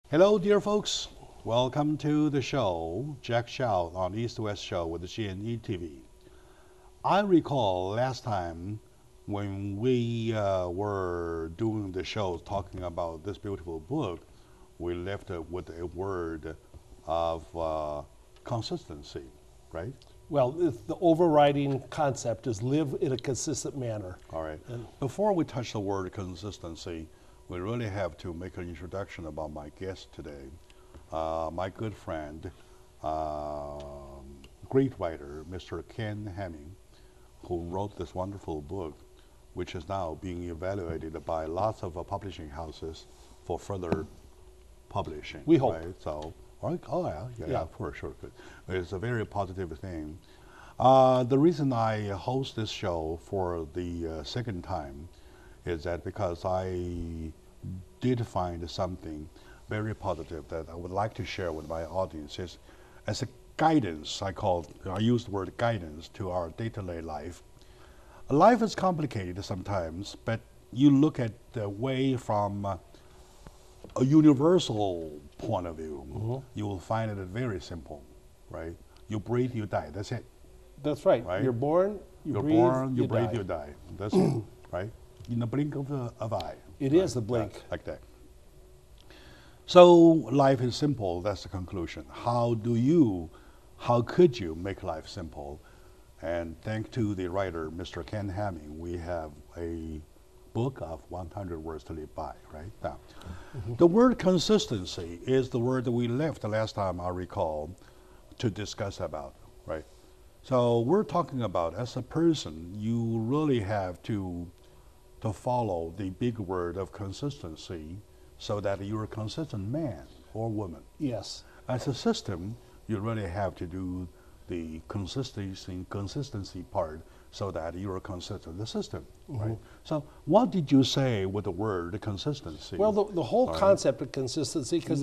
Hello, dear folks. Welcome to the show, Jack Xiao on East-West Show with the G&E TV. I recall last time when we were doing the show talking about this beautiful book, we left it with a word of consistency, right? Well, the overriding concept is live in a consistent manner. All right. Before we touch the word consistency, we really have to make an introduction about my guest today. My good friend, great writer, Mr. Ken Hemming, who wrote this wonderful book, which is now being evaluated by lots of publishing houses for further publishing. We hope. Right? So, all right. Oh, yeah, for sure. Good. It's a very positive thing. The reason I host this show for the second time is that because I did find something very positive that I would like to share with my audience is as a guidance. I use the word guidance to our day-to-day life. Life is complicated sometimes, but you look at the way from a universal point of view, you will find it very simple, right? You breathe, you die. That's it. That's right. You're born, you breathe, you die. That's it, right? In the blink of an eye. It is the blink. Like that. So life is simple. That's the conclusion. How could you make life simple? And thanks to the writer, Mr. Ken Hemming, we have a book of 100 words to live by, right? Now, the word consistency is the word that we left the last time I recall to discuss about, right? So we're talking about, as a person, you really have to follow the big word of consistency so that you're a consistent man or woman. Yes. As a system, you really have to do the consistency part so that you're consistent, the system, right? So what did you say with the word consistency? Well, the whole concept of consistency, because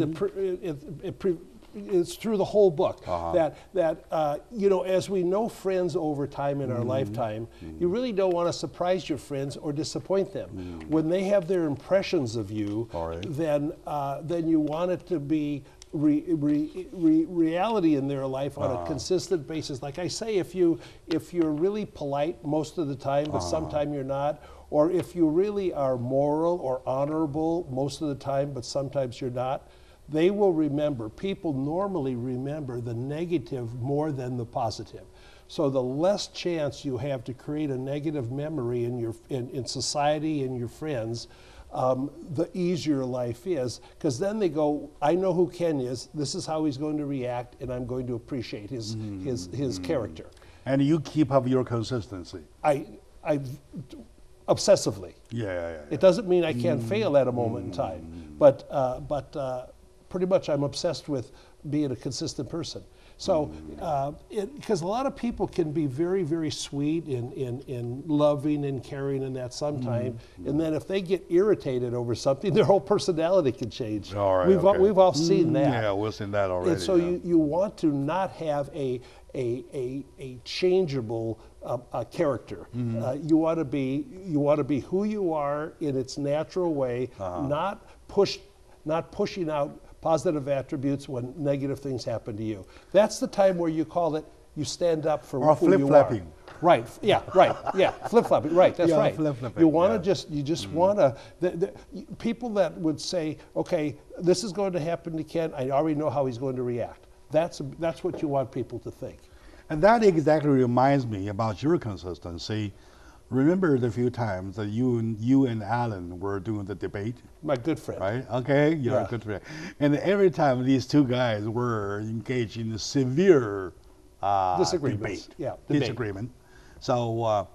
it's through the whole book, that you know, as we know friends over time in our lifetime, you really don't want to surprise your friends or disappoint them. When they have their impressions of you, then you want it to be reality in their life on a consistent basis. Like I say, if you're really polite most of the time, but sometime you're not, or if you really are moral or honorable most of the time, but sometimes you're not, they will remember. People normally remember the negative more than the positive. So the less chance you have to create a negative memory in society and your friends, the easier life is, because then they go, I know who Ken is, this is how he's going to react, and I'm going to appreciate his character. And you keep up your consistency. I obsessively. Yeah. It doesn't mean I can't fail at a moment in time, but pretty much I'm obsessed with being a consistent person. So, because a lot of people can be very, very sweet and loving and caring and that sometime, and then if they get irritated over something, their whole personality can change. All right, we've all seen that. Yeah, we've seen that already. And so you want to not have a changeable character. You want to be who you are in its natural way, not pushing out positive attributes when negative things happen to you. That's the time where you call it, you stand up for or who you are. flip-flopping. Right, yeah, right, yeah, flip-flopping, right, that's right. Flip-flopping, you want to you just want to, people that would say, okay, this is going to happen to Ken, I already know how he's going to react. That's what you want people to think. And that exactly reminds me about your consistency. Remember the few times that you and Alan were doing the debate? My good friend. Right? Okay, you're a good friend. And every time these two guys were engaged in a severe disagreement. Disagreement. So,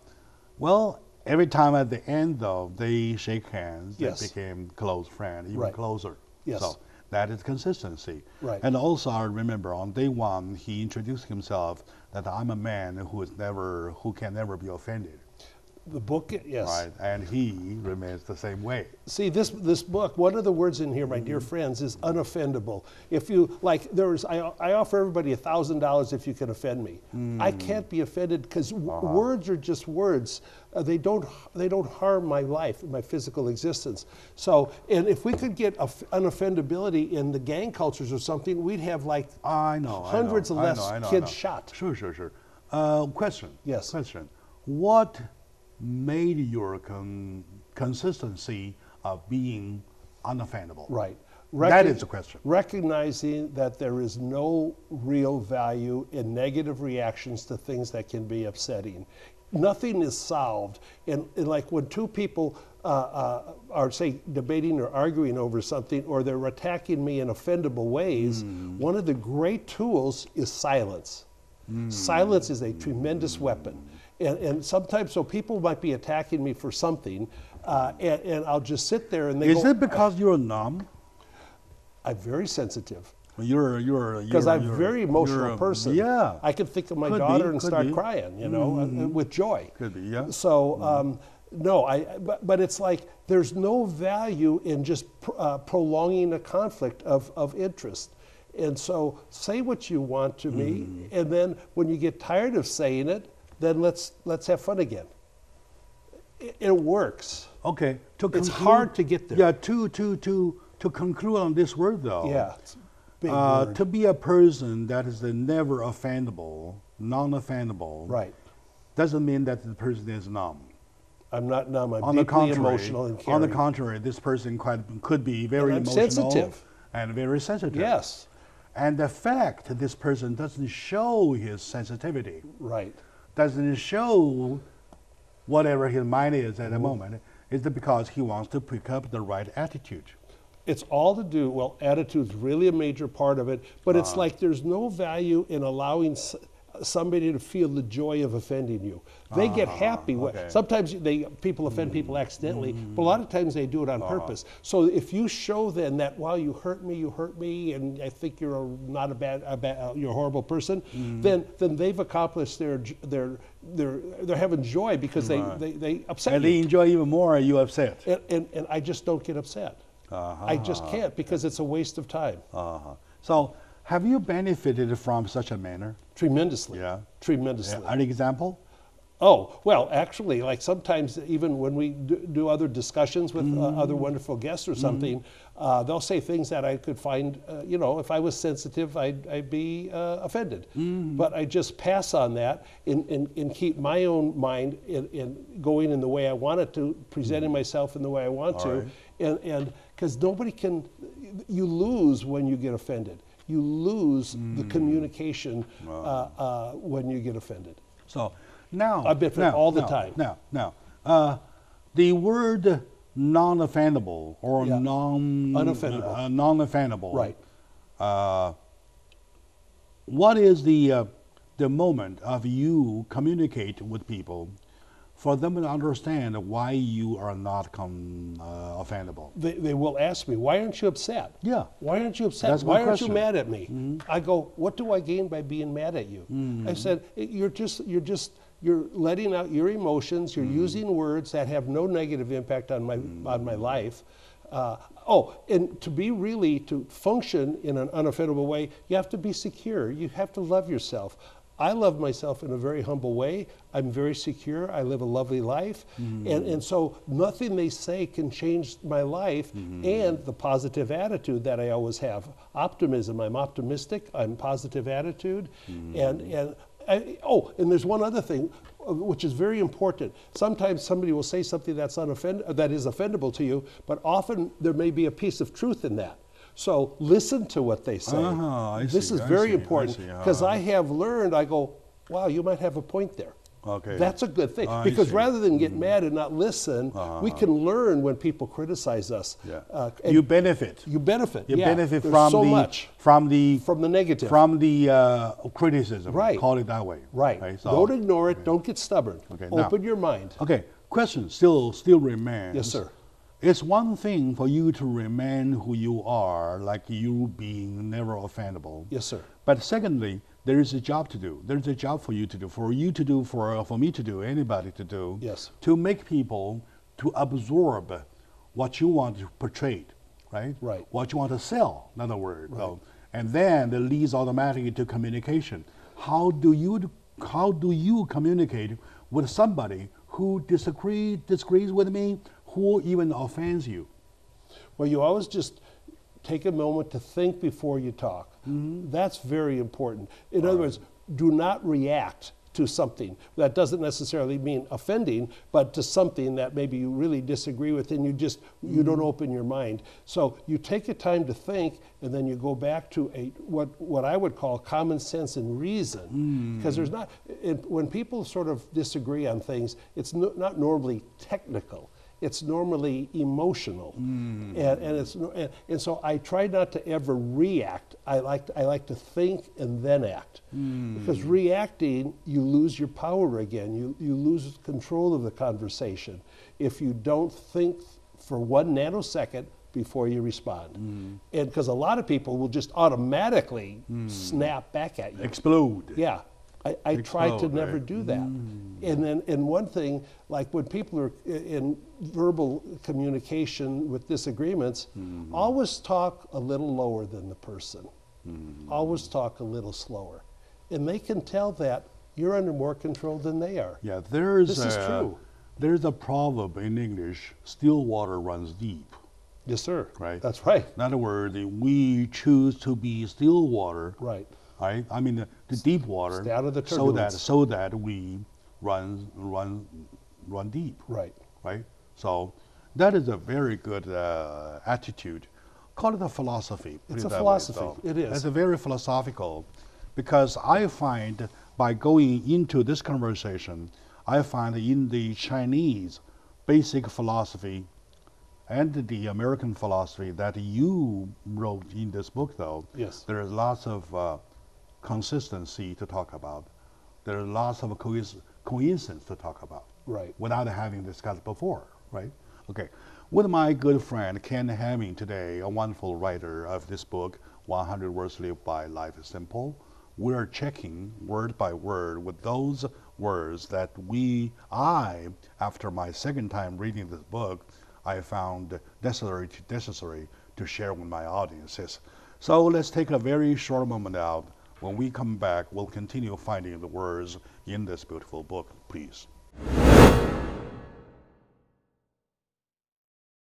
well, every time at the end, though, they shake hands. They became close friends, even closer. Yes. So that is consistency. Right. And also, I remember on day one, he introduced himself that I'm a man who can never be offended. The book, yes. Right, and he remains the same way. See, this book, one of the words in here, my dear friends, is unoffendable. If you, like, I offer everybody $1,000 if you can offend me. I can't be offended because words are just words. They don't harm my life, my physical existence. So, and if we could get unoffendability in the gang cultures or something, we'd have like hundreds of less kids shot. Sure. Question. Yes. Question. What made your consistency of being unoffendable? Right. That is the question. Recognizing that there is no real value in negative reactions to things that can be upsetting. Nothing is solved. And like when two people are, say, debating or arguing over something, or they're attacking me in offendable ways, one of the great tools is silence. Silence is a tremendous weapon. And sometimes, so people might be attacking me for something, and I'll just sit there and they Is it because you're numb? I'm very sensitive. You're because I'm a very emotional person. Yeah. I can think of my daughter and start crying, you know, with joy. Could be, yeah. So, no, but it's like there's no value in just prolonging a conflict of interest. And so say what you want to me, and then when you get tired of saying it, then let's have fun again. It works. Okay. It's hard to get there. Yeah. To conclude on this word though. Yeah. It's a big word. To be a person that is never offendable, non-offendable. Right. Doesn't mean that the person is numb. I'm not numb. I'm deeply emotional and caring. On the contrary, this person could be very emotional sensitive and very sensitive. Yes. And the fact that this person doesn't show his sensitivity, right, doesn't show whatever his mind is at the moment, is because he wants to pick up the right attitude. It's all to do, well, attitude's really a major part of it, but it's like there's no value in allowing somebody to feel the joy of offending you. They get happy. Sometimes people offend people accidentally, but a lot of times they do it on purpose. So if you show them that, wow, you hurt me, and I think you're not you're a horrible person, then they've accomplished they're having joy because they upset you. And they enjoy even more are you upset. And I just don't get upset. I just can't because it's a waste of time. So have you benefited from such a manner? Tremendously. Yeah. Tremendously. Yeah. An example? Oh, well, actually, like sometimes even when we do other discussions with other wonderful guests or something, they'll say things that I could find, you know, if I was sensitive, I'd be offended. But I just pass on that and keep my own mind in going in the way I want it to, presenting myself in the way I want to. And because nobody can, you lose when you get offended. You lose the communication when you get offended. So now, I've been all the time. Now, the word non-offendable or unoffendable. Non-offendable. Right. What is the moment of you communicate with people for them to understand why you are not offendable? They will ask me, why aren't you upset? Yeah. Why aren't you upset? That's why my aren't you question. mad at me? I go, what do I gain by being mad at you? I said, you're letting out your emotions. You're using words that have no negative impact on my life. And to function in an unoffendable way, you have to be secure. You have to love yourself. I love myself in a very humble way. I'm very secure. I live a lovely life. And so nothing they say can change my life and the positive attitude that I always have. Optimism. I'm optimistic. I'm positive attitude. And there's one other thing which is very important. Sometimes somebody will say something that is offendable to you, but often there may be a piece of truth in that. So listen to what they say. This is very important because I have learned, I go, wow, you might have a point there. Okay. That's a good thing. Because rather than get mad and not listen, we can learn when people criticize us. Yeah. You benefit. You benefit. You yeah. benefit There's from so the much. From the negative. From the criticism. Right. Call it that way. Right. So, don't ignore it. Don't get stubborn. Okay. Open your mind. Okay. Question still remains. Yes, sir. It's one thing for you to remain who you are, like you being never offendable. Yes, sir. But secondly, there is a job to do. There's a job for you to do, for you to do, for me to do, anybody to do. Yes. To make people to absorb what you want to portray, right? Right. What you want to sell, in other words. Right. So, and then it leads automatically to communication. How do you communicate with somebody who disagrees with me, who even offends you? Well, you always just take a moment to think before you talk. Mm-hmm. That's very important. In other words, do not react to something. That doesn't necessarily mean offending, but to something that maybe you really disagree with, and you don't open your mind. So you take a time to think, and then you go back to what I would call common sense and reason. Because there's not, when people sort of disagree on things, it's not normally technical. It's normally emotional, and so I try not to ever react. I like to think and then act, because reacting, you lose your power again. You lose control of the conversation if you don't think for 1 nanosecond before you respond. And because a lot of people will just automatically snap back at you, Explode. Yeah. I try to Explode, never right? do that. And one thing, like when people are in verbal communication with disagreements, always talk a little lower than the person. Always talk a little slower. And they can tell that you're under more control than they are. Yeah, This is true. There's a proverb in English, still water runs deep. Yes, sir. Right. That's right. In other words, we choose to be still water. Right. Right? I mean, the deep water. Stay out of the so turbulence. that we run deep. Right. Right? So that is a very good attitude. Call it a philosophy. Put It's it a that way, philosophy. though. It is. It's a very philosophical, because I find by going into this conversation, I find in the Chinese basic philosophy and the American philosophy that you wrote in this book, though, Yes. there is lots of consistency to talk about. There are lots of coincidence to talk about. Right. Without having discussed before, right? Okay. With my good friend Ken Hamming today, a wonderful writer of this book, 100 Words Lived by Life is Simple, we're checking word by word with those words that after my second time reading this book, I found necessary to share with my audiences. So let's take a very short moment out. When we come back, we'll continue finding the words in this beautiful book, please.